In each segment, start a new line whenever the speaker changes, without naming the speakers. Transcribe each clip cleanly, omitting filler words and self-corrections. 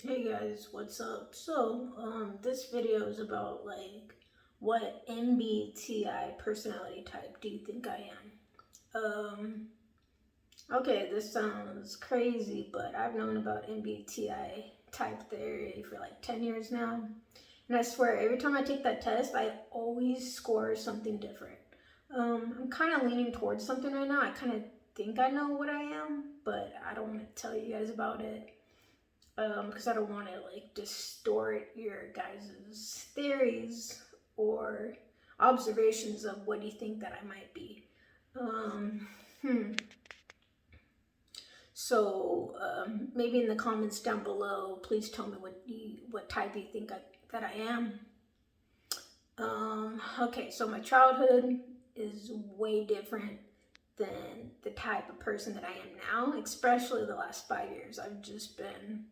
Hey guys, what's up? This video is about what MBTI personality type do you think I am? Okay, this sounds crazy, but I've known about MBTI type theory for like 10 years now. And I swear, every time I take that test, I always score something different. I'm kind of leaning towards something right now. I kind of think I know what I am, but I don't want to tell you guys about it because I don't want to like distort your guys' theories or observations of what you think that I might be. Um, hmm. Maybe in the comments down below, please tell me what type you think that I am. Okay, so my childhood is way different than the type of person that I am now, especially the last 5 years. I've just been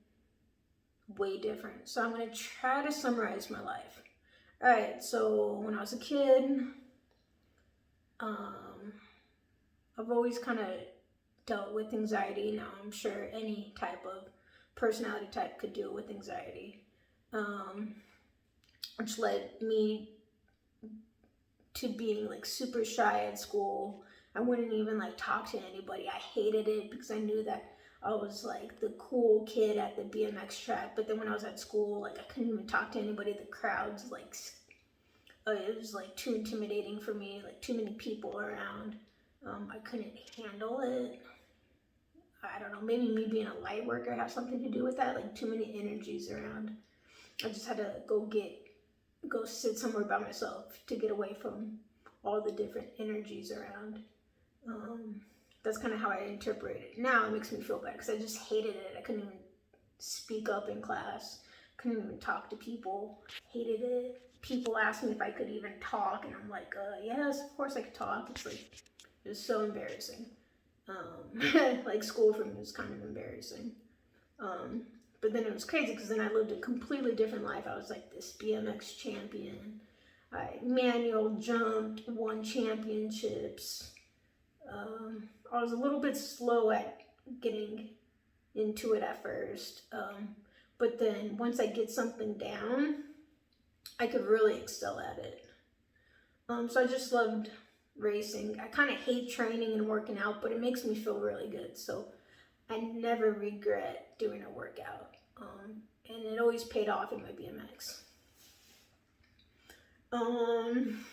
way different. So I'm going to try to summarize my life. All right, so when I was a kid, um, I've always kind of dealt with anxiety. Now, I'm sure any type of personality type could deal with anxiety, um, which led me to being like super shy at school. I wouldn't even like talk to anybody. I hated it because I knew that I was like the cool kid at the BMX track. But then when I was at school, like I couldn't even talk to anybody. The crowds it was like too intimidating for me. Like too many people around. I couldn't handle it. I don't know. Maybe me being a light worker has something to do with that. Like too many energies around. I just had to go sit somewhere by myself to get away from all the different energies around. Um, that's kind of how I interpret it. Now it makes me feel bad because I just hated it. I couldn't even speak up in class, couldn't even talk to people, hated it. People asked me if I could even talk, and I'm like, yes, of course I could talk. It's like, it was so embarrassing. Like school for me was kind of embarrassing. Um, but then it was crazy because then I lived a completely different life. I was like this BMX champion. I manual jumped, won championships. I was a little bit slow at getting into it at first. But then once I get something down, I could really excel at it. So I just loved racing. I kind of hate training and working out, but it makes me feel really good. So I never regret doing a workout. And it always paid off in my BMX. Um,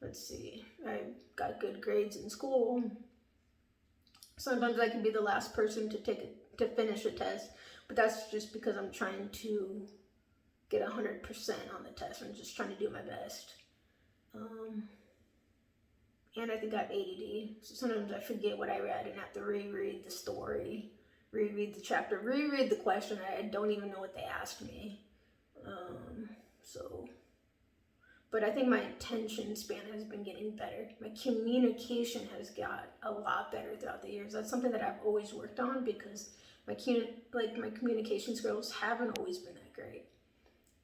let's see. I got good grades in school. Sometimes I can be the last person to finish a test, but that's just because I'm trying to get 100% on the test. I'm just trying to do my best. Um, and I think I have ADD, so sometimes I forget what I read and have to reread the story, reread the chapter, reread the question. I don't even know what they asked me. Um, so, but I think my attention span has been getting better. My communication has got a lot better throughout the years. That's something that I've always worked on because my communication skills haven't always been that great.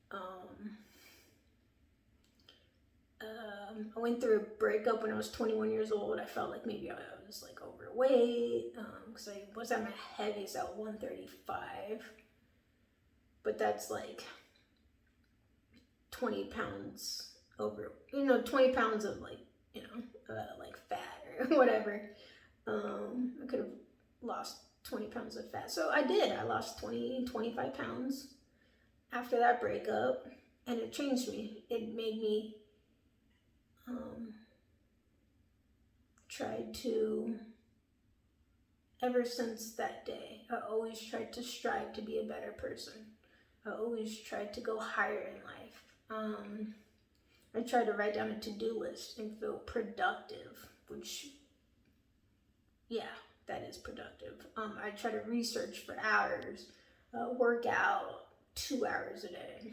Um, I went through a breakup when I was 21 years old. I felt like maybe I was like overweight because I was at my heaviest at 135, but that's like 20 pounds over, 20 pounds of like fat or whatever. I could have lost 20 pounds of fat. So I did. I lost 25 pounds after that breakup, and it changed me. It made me try to, ever since that day, I always tried to strive to be a better person. I always tried to go higher in life. I tried to write down a to-do list and feel productive, which, yeah, that is productive. I try to research for hours, work out 2 hours a day,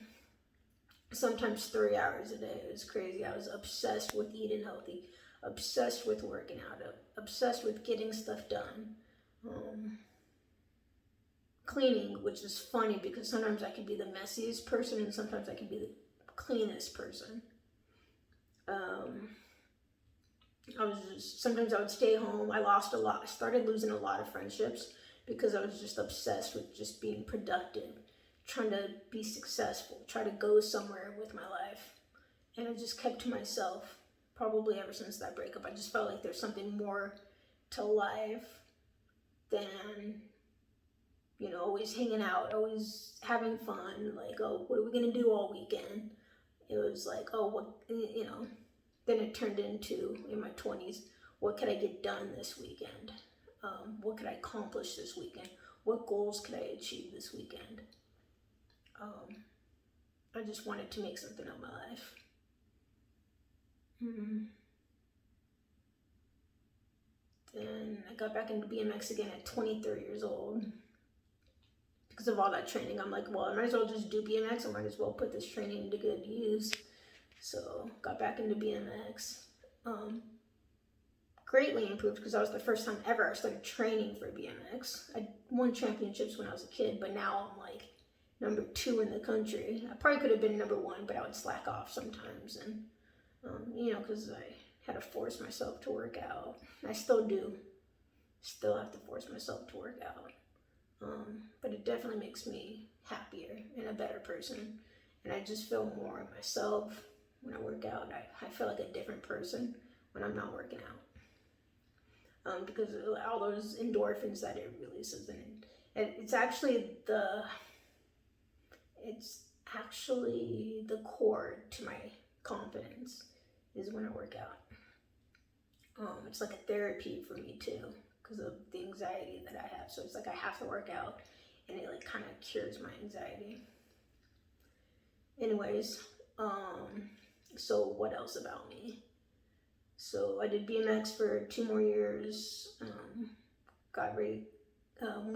sometimes 3 hours a day. It was crazy. I was obsessed with eating healthy, obsessed with working out, obsessed with getting stuff done. Cleaning, which is funny because sometimes I can be the messiest person and sometimes I can be the cleanest person. Sometimes I would stay home. I lost a lot. I started losing a lot of friendships because I was just obsessed with just being productive, trying to be successful, try to go somewhere with my life. And I just kept to myself, probably ever since that breakup. I just felt like there's something more to life than, you know, always hanging out, always having fun. Like, oh, what are we going to do all weekend? It was like, oh, what, you know, then it turned into, in my 20s, what could I get done this weekend? What could I accomplish this weekend? What goals could I achieve this weekend? I just wanted to make something of my life. Then I got back into BMX again at 23 years old. Because of all that training, I'm like, well, I might as well just do BMX. I might as well put this training into good use. So got back into BMX. Greatly improved because that was the first time ever I started training for BMX. I won championships when I was a kid, but now I'm like number 2 in the country. I probably could have been number 1, but I would slack off sometimes, and you know, because I had to force myself to work out. I still do. Still have to force myself to work out. But it definitely makes me happier and a better person. And I just feel more of myself when I work out. I feel like a different person when I'm not working out. Because of all those endorphins that it releases. And it's actually the core to my confidence is when I work out. It's like a therapy for me too, because of the anxiety that I have. So it's like I have to work out, and it like kind of cures my anxiety. Anyways, so what else about me? So I did BMX for 2 more years. Got ready, no,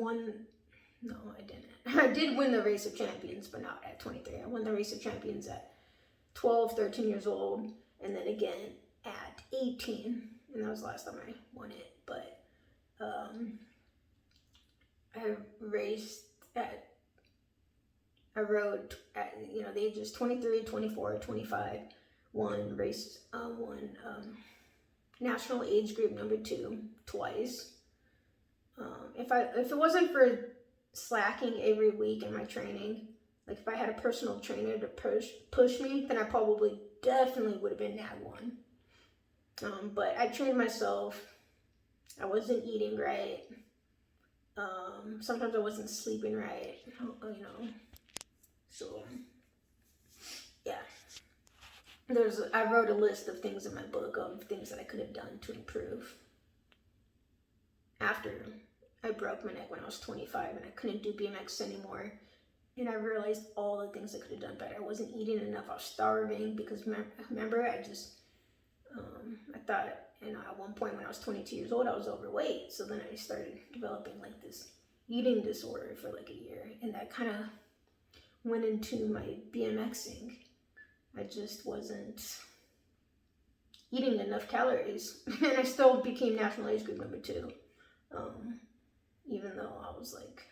I didn't. I did win the Race of Champions, but not at 23. I won the Race of Champions at 12, 13 years old, and then again at 18. And that was the last time I won it. But I rode at, you know, the ages 23, 24, 25, won national age group number 2 twice. If it wasn't for slacking every week in my training, like if I had a personal trainer to push me, then I probably definitely would have been NAG 1. But I trained myself. I wasn't eating right. Sometimes I wasn't sleeping right, you know. So yeah, I wrote a list of things in my book of things that I could have done to improve. After I broke my neck when I was 25 and I couldn't do BMX anymore, and I realized all the things I could have done better. I wasn't eating enough. I was starving because remember I thought, you know, at one point when I was 22 years old, I was overweight. So then I started developing like this eating disorder for like a year, and that kind of went into my BMXing. I just wasn't eating enough calories, and I still became national age group number 2, even though I was like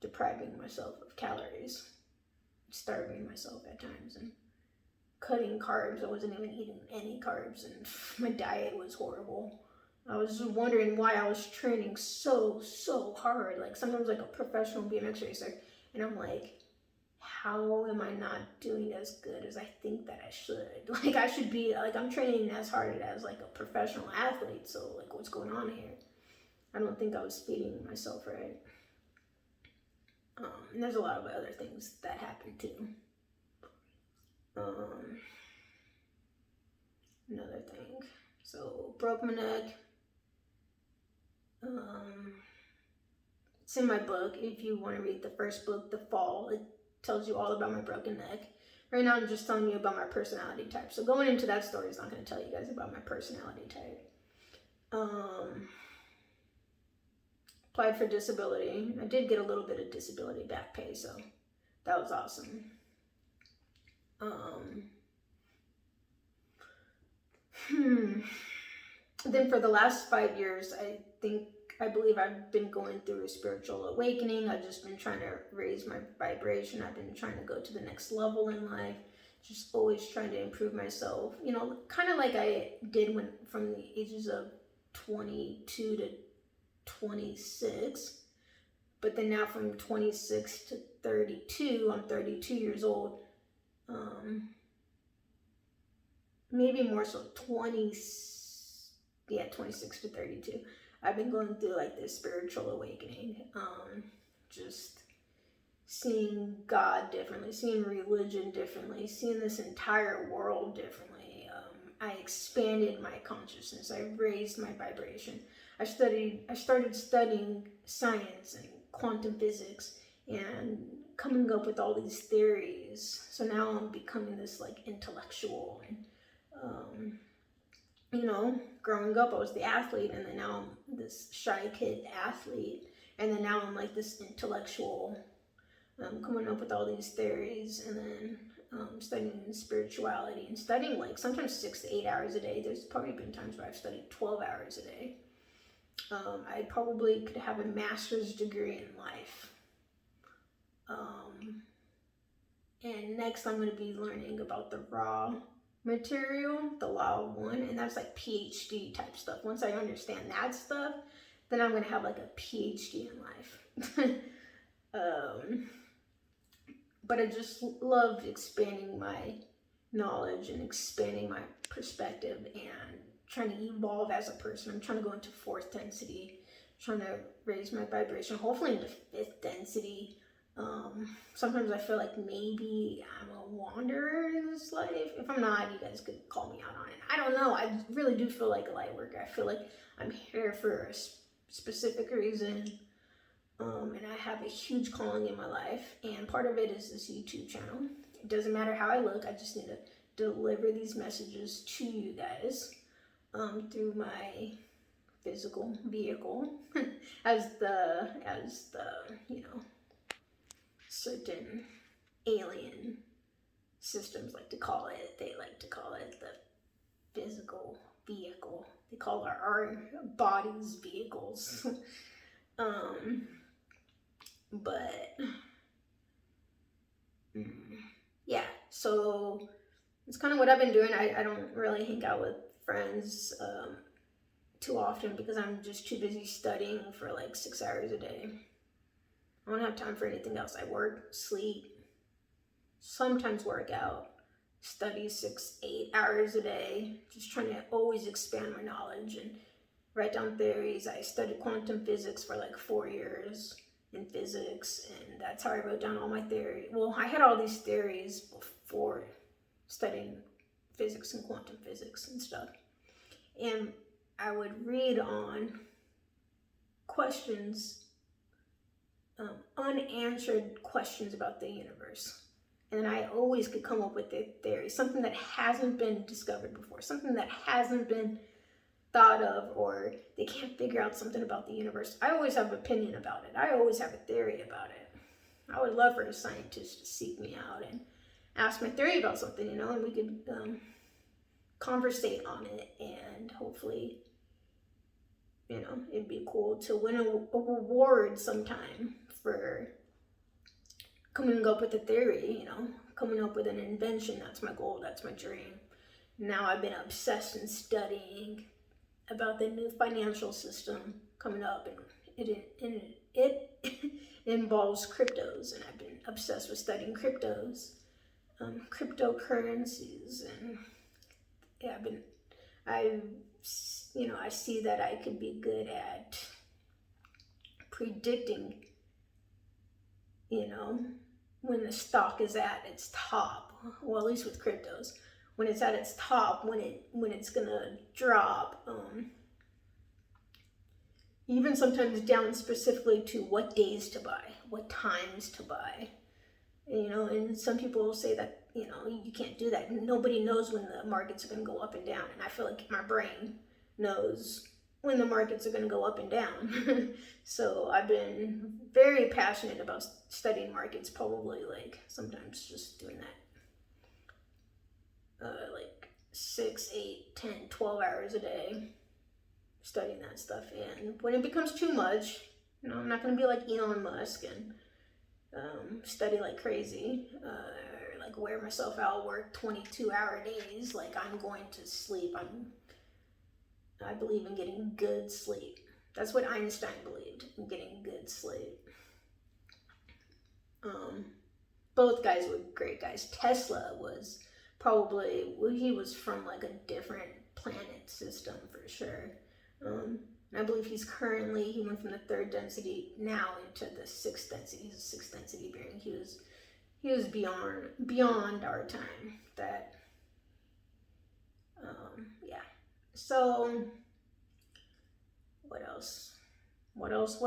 depriving myself of calories, starving myself at times, and cutting carbs. I wasn't even eating any carbs, and my diet was horrible. I was just wondering why I was training so hard, like sometimes like a professional BMX racer, and I'm like, how am I not doing as good as I think that I should? Like I should be, like I'm training as hard as like a professional athlete, so like what's going on here? I don't think I was feeding myself right. And there's a lot of other things that happened too. Another thing, so broke my neck. It's in my book. If you want to read the first book, The Fall, it tells you all about my broken neck. Right now I'm just telling you about my personality type. So going into that story is not going to tell you guys about my personality type. Applied for disability. I did get a little bit of disability back pay, so that was awesome. Then for the last 5 years, I believe I've been going through a spiritual awakening. I've just been trying to raise my vibration. I've been trying to go to the next level in life. Just always trying to improve myself. You know, kind of like I did from the ages of 22 to 26. But then now from 26 to 32, I'm 32 years old. Maybe more so 26 to 32. I've been going through like this spiritual awakening. Just seeing God differently, seeing religion differently, seeing this entire world differently. I expanded my consciousness. I raised my vibration. I started studying science and quantum physics and coming up with all these theories. So now I'm becoming this like intellectual. And growing up I was the athlete, and then now I'm this shy kid athlete, and then now I'm like this intellectual, coming up with all these theories, and then studying spirituality and studying like sometimes 6 to 8 hours a day. There's probably been times where I've studied 12 hours a day. I probably could have a master's degree in life. And next I'm going to be learning about the raw material, the law of one, and that's like PhD type stuff. Once I understand that stuff, then I'm going to have like a PhD in life. But I just love expanding my knowledge and expanding my perspective and trying to evolve as a person. I'm trying to go into fourth density, trying to raise my vibration, hopefully into fifth density. Sometimes I feel like maybe I'm a wanderer in this life. If I'm not, you guys could call me out on it. I don't know. I really do feel like a light worker. I feel like I'm here for a specific reason. And I have a huge calling in my life, and part of it is this YouTube channel. It doesn't matter how I look, I just need to deliver these messages to you guys through my physical vehicle, as the certain alien systems like to call it. They like to call it the physical vehicle. They call our bodies vehicles. But yeah, so it's kind of what I've been doing. I don't really hang out with friends too often because I'm just too busy studying for like 6 hours a day. I don't have time for anything else. I work, sleep, sometimes work out, study 6-8 hours a day, just trying to always expand my knowledge and write down theories. I studied quantum physics for like 4 years in physics, and that's how I wrote down all my theory. Well, I had all these theories before studying physics and quantum physics and stuff, and I would read on questions, unanswered questions about the universe, and I always could come up with a theory, something that hasn't been discovered before, something that hasn't been thought of, or they can't figure out something about the universe. I always have an opinion about it. I always have a theory about it. I would love for a scientist to seek me out and ask my theory about something, and we could conversate on it, and hopefully, it'd be cool to win a reward sometime for coming up with a theory, coming up with an invention. That's my goal. That's my dream. Now I've been obsessed in studying about the new financial system coming up, and it involves cryptos, and I've been obsessed with studying cryptos, cryptocurrencies, and yeah, I see that I could be good at predicting, when the stock is at its top. Well, at least with cryptos, when it's at its top, when it's gonna drop, even sometimes down specifically to what days to buy, what times to buy, and some people will say that, you can't do that. Nobody knows when the markets are gonna go up and down, and I feel like my brain knows when the markets are gonna go up and down. So I've been very passionate about studying markets, probably like sometimes just doing that like 6, 8, 10, 12 hours a day studying that stuff. And when it becomes too much, I'm not going to be like Elon Musk and study like crazy, or like wear myself out, work 22-hour days. Like, I'm going to sleep. I believe in getting good sleep. That's what Einstein believed, in getting good sleep. Both guys were great guys. Tesla was probably, well, he was from like a different planet system for sure. And I believe he went from the third density now into the sixth density. He's a sixth density being. He was beyond our time. That, yeah. So, what else? What else?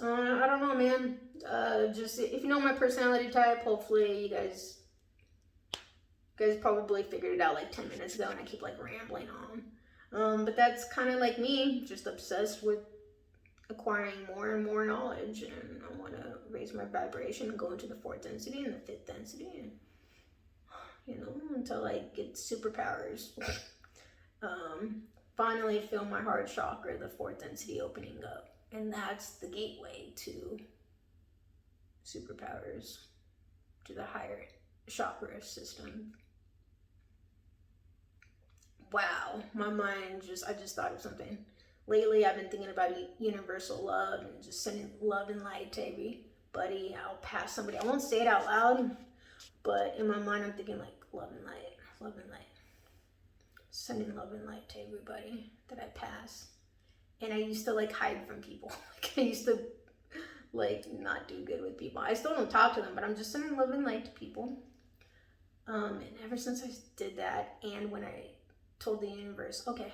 I don't know, man. Just if you know my personality type, hopefully you guys probably figured it out like 10 minutes ago, and I keep like rambling on. But that's kind of like me, just obsessed with acquiring more and more knowledge, and I want to raise my vibration and go into the fourth density and the fifth density, and until I get superpowers. Finally feel my heart chakra, the fourth density, opening up, and that's the gateway to superpowers, to the higher chakra system. Wow, my mind I just thought of something. Lately, I've been thinking about universal love and just sending love and light to everybody. I'll pass somebody. I won't say it out loud, but in my mind, I'm thinking like love and light, love and light. Sending love and light to everybody that I pass. And I used to like hide from people. Like I used to like not do good with people. I still don't talk to them, but I'm just sending love and light to people. And ever since I did that, and when I told the universe, okay,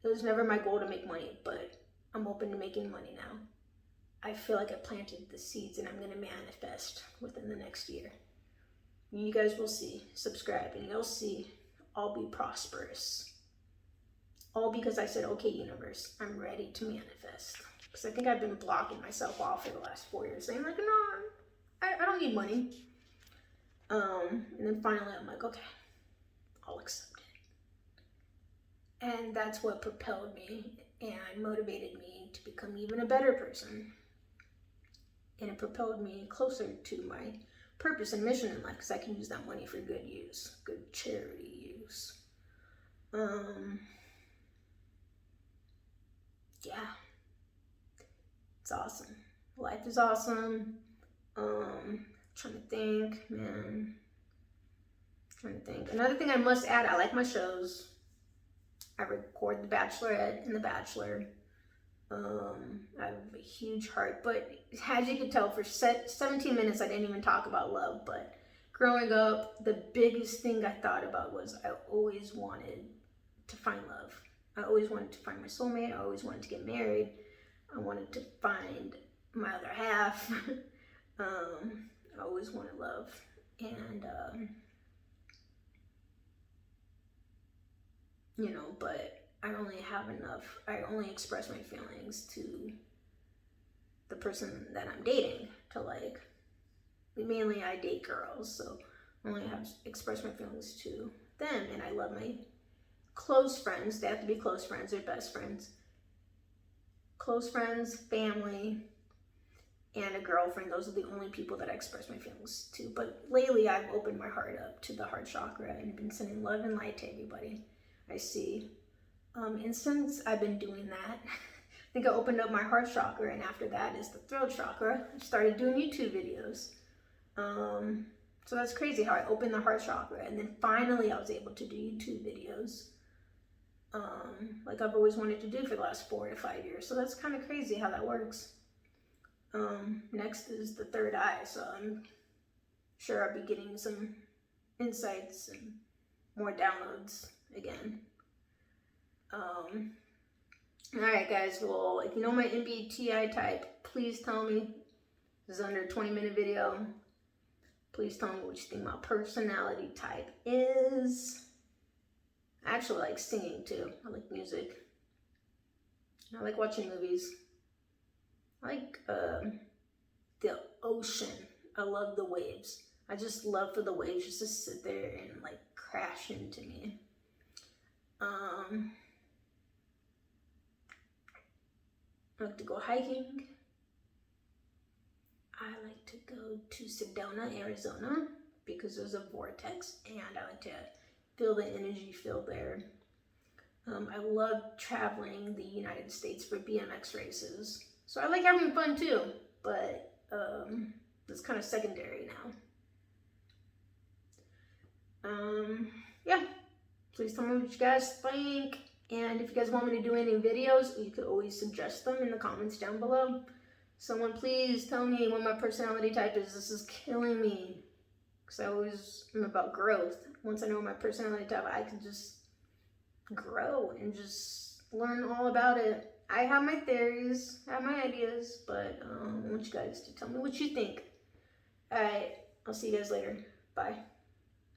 it was never my goal to make money, but I'm open to making money now. I feel like I planted the seeds, and I'm going to manifest within the next year. You guys will see. Subscribe, and you'll see I'll be prosperous. All because I said, okay, universe, I'm ready to manifest. Because I think I've been blocking myself off for the last 4 years, saying like, no, I don't need money. And then finally I'm like, okay, I'll accept it. And that's what propelled me and motivated me to become even a better person. And it propelled me closer to my purpose and mission in life, because I can use that money for good use, good charity use. Yeah, it's awesome. Life is awesome. Trying to think, man. Another thing I must add, I like my shows. I record The Bachelorette and The Bachelor. I have a huge heart, but as you can tell, for 17 minutes I didn't even talk about love. But growing up, the biggest thing I thought about was I always wanted to find love. I always wanted to find my soulmate. I always wanted to get married. I wanted to find my other half. I always wanted love. And, but I only express my feelings to the person that I'm dating, mainly I date girls, so I only have to express my feelings to them, and I love my close friends. They have to be close friends, they're best friends. Close friends, family, and a girlfriend. Those are the only people that I express my feelings to. But lately, I've opened my heart up to the heart chakra and been sending love and light to everybody I see. And since I've been doing that, I think I opened up my heart chakra, and after that is the throat chakra. I started doing YouTube videos. So that's crazy how I opened the heart chakra, and then finally I was able to do YouTube videos. Like I've always wanted to do for the last 4 to 5 years. So that's kind of crazy how that works. Next is the third eye, so I'm sure I'll be getting some insights and more downloads again. Alright guys, well, if you know my MBTI type, please tell me. This is under a 20-minute video. Please tell me what you think my personality type is. I actually like singing too. I like music. I like watching movies. I like the ocean. I love the waves. I just love for the waves just to sit there and like crash into me. I like to go hiking. I like to go to Sedona, Arizona, because there's a vortex, and I like to feel the energy field there. I love traveling the United States for BMX races. So I like having fun too, but it's kind of secondary now. Yeah, please tell me what you guys think. And if you guys want me to do any videos, you could always suggest them in the comments down below. Someone please tell me what my personality type is. This is killing me. Because I always am about growth. Once I know my personality type, I can just grow and just learn all about it. I have my theories, I have my ideas, but I want you guys to tell me what you think. Alright, I'll see you guys later. Bye.